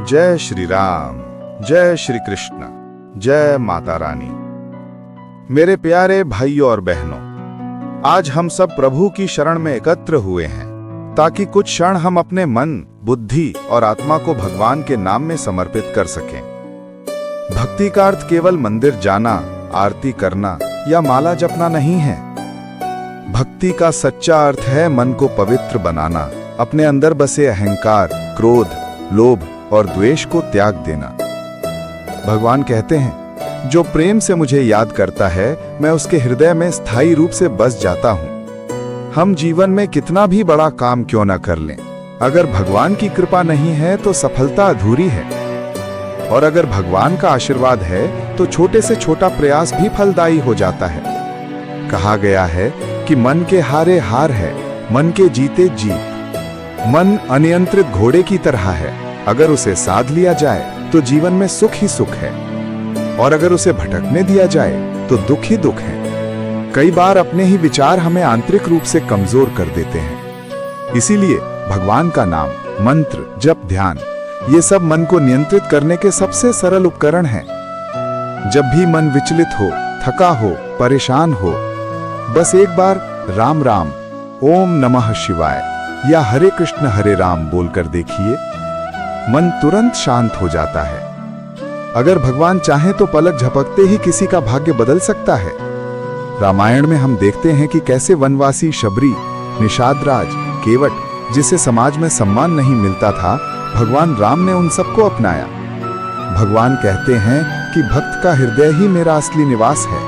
जय श्री राम, जय श्री कृष्ण, जय माता रानी। मेरे प्यारे भाइयों और बहनों, आज हम सब प्रभु की शरण में एकत्र हुए हैं ताकि कुछ क्षण हम अपने मन, बुद्धि और आत्मा को भगवान के नाम में समर्पित कर सकें। भक्ति का अर्थ केवल मंदिर जाना, आरती करना या माला जपना नहीं है। भक्ति का सच्चा अर्थ है मन को पवित्र बनाना, अपने अंदर बसे अहंकार, क्रोध, लोभ और द्वेष को त्याग देना। भगवान कहते हैं, जो प्रेम से मुझे याद करता है, मैं उसके हृदय में स्थायी रूप से बस जाता हूं। हम जीवन में कितना भी बड़ा काम क्यों न कर लें, अगर भगवान की कृपा नहीं है तो सफलता अधूरी है। और अगर भगवान का आशीर्वाद है तो छोटे से छोटा प्रयास भी फलदायी हो जाता है। कहा गया है कि मन के हारे हार है, मन के जीते जीत। मन अनियंत्रित घोड़े की तरह है, अगर उसे साध लिया जाए तो जीवन में सुख ही सुख है, और अगर उसे भटकने दिया जाए तो दुख ही दुख है। कई बार अपने ही विचार हमें आंतरिक रूप से कमजोर कर देते हैं। इसीलिए भगवान का नाम, मंत्र, जप, ध्यान, ये सब मन को नियंत्रित करने के सबसे सरल उपकरण हैं। जब भी मन विचलित हो, थका हो, परेशान हो, बस एक बार राम राम, ओम नमः शिवाय या हरे कृष्ण हरे राम बोलकर देखिए, मन तुरंत शांत हो जाता है। अगर भगवान चाहे तो पलक झपकते ही किसी का भाग्य बदल सकता है। रामायण में हम देखते हैं कि कैसे वनवासी शबरी, निषादराज, केवट, जिसे समाज में सम्मान नहीं मिलता था, भगवान राम ने उन सबको अपनाया। भगवान कहते हैं कि भक्त का हृदय ही मेरा असली निवास है।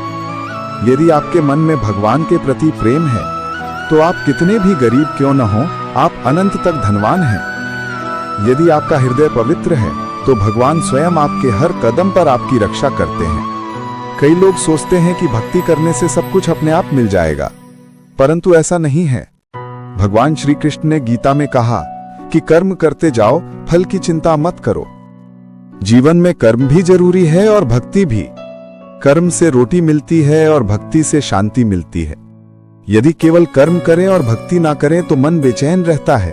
यदि आपके मन में भगवान के प्रति प्रेम है तो आप कितने भी गरीब क्यों न हो, आप अनंत तक धनवान हैं। यदि आपका हृदय पवित्र है तो भगवान स्वयं आपके हर कदम पर आपकी रक्षा करते हैं। कई लोग सोचते हैं कि भक्ति करने से सब कुछ अपने आप मिल जाएगा, परंतु ऐसा नहीं है। भगवान श्री कृष्ण ने गीता में कहा कि कर्म करते जाओ, फल की चिंता मत करो। जीवन में कर्म भी जरूरी है और भक्ति भी। कर्म से रोटी मिलती है और भक्ति से शांति मिलती है। यदि केवल कर्म करें और भक्ति ना करें तो मन बेचैन रहता है,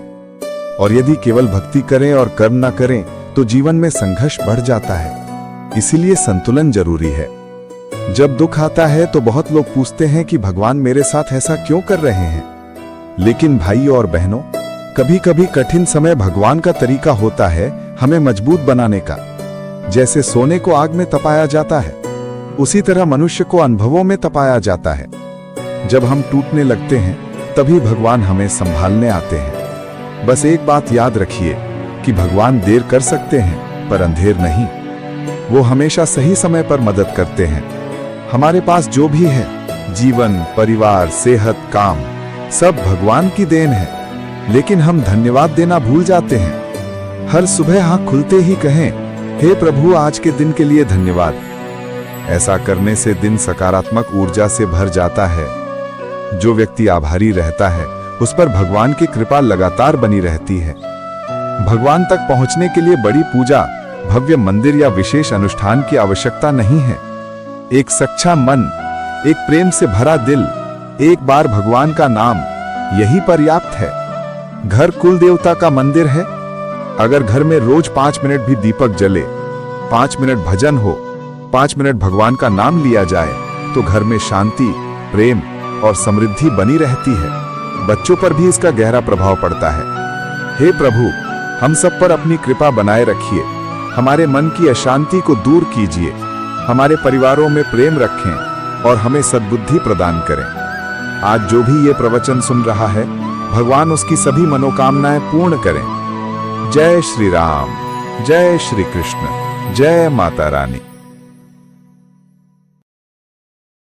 और यदि केवल भक्ति करें और कर्म ना करें तो जीवन में संघर्ष बढ़ जाता है। इसीलिए संतुलन जरूरी है। जब दुख आता है तो बहुत लोग पूछते हैं कि भगवान मेरे साथ ऐसा क्यों कर रहे हैं। लेकिन भाइयों और बहनों, कभी कभी कठिन समय भगवान का तरीका होता है हमें मजबूत बनाने का। जैसे सोने को आग में तपाया जाता है, उसी तरह मनुष्य को अनुभवों में तपाया जाता है। जब हम टूटने लगते हैं तभी भगवान हमें संभालने आते हैं। बस एक बात याद रखिए कि भगवान देर कर सकते हैं पर अंधेर नहीं। वो हमेशा सही समय पर मदद करते हैं। हमारे पास जो भी है, जीवन, परिवार, सेहत, काम, सब भगवान की देन है, लेकिन हम धन्यवाद देना भूल जाते हैं। हर सुबह आंख खुलते ही कहें, हे प्रभु, आज के दिन के लिए धन्यवाद। ऐसा करने से दिन सकारात्मक ऊर्जा से भर जाता है। जो व्यक्ति आभारी रहता है उस पर भगवान की कृपा लगातार बनी रहती है। भगवान तक पहुंचने के लिए बड़ी पूजा, भव्य मंदिर या विशेष अनुष्ठान की आवश्यकता नहीं है। एक सच्चा मन, एक प्रेम से भरा दिल, एक बार भगवान का नाम, यही पर्याप्त है। घर कुल देवता का मंदिर है। अगर घर में रोज 5 मिनट भी दीपक जले, 5 मिनट भजन हो, 5 मिनट भगवान का नाम लिया जाए तो घर में शांति, प्रेम और समृद्धि बनी रहती है। बच्चों पर भी इसका गहरा प्रभाव पड़ता है। हे प्रभु, हम सब पर अपनी कृपा बनाए रखिए। हमारे मन की अशांति को दूर कीजिए, हमारे परिवारों में प्रेम रखें और हमें सद्बुद्धि प्रदान करें। आज जो भी ये प्रवचन सुन रहा है, भगवान उसकी सभी मनोकामनाएं पूर्ण करें। जय श्री राम, जय श्री कृष्ण, जय माता रानी।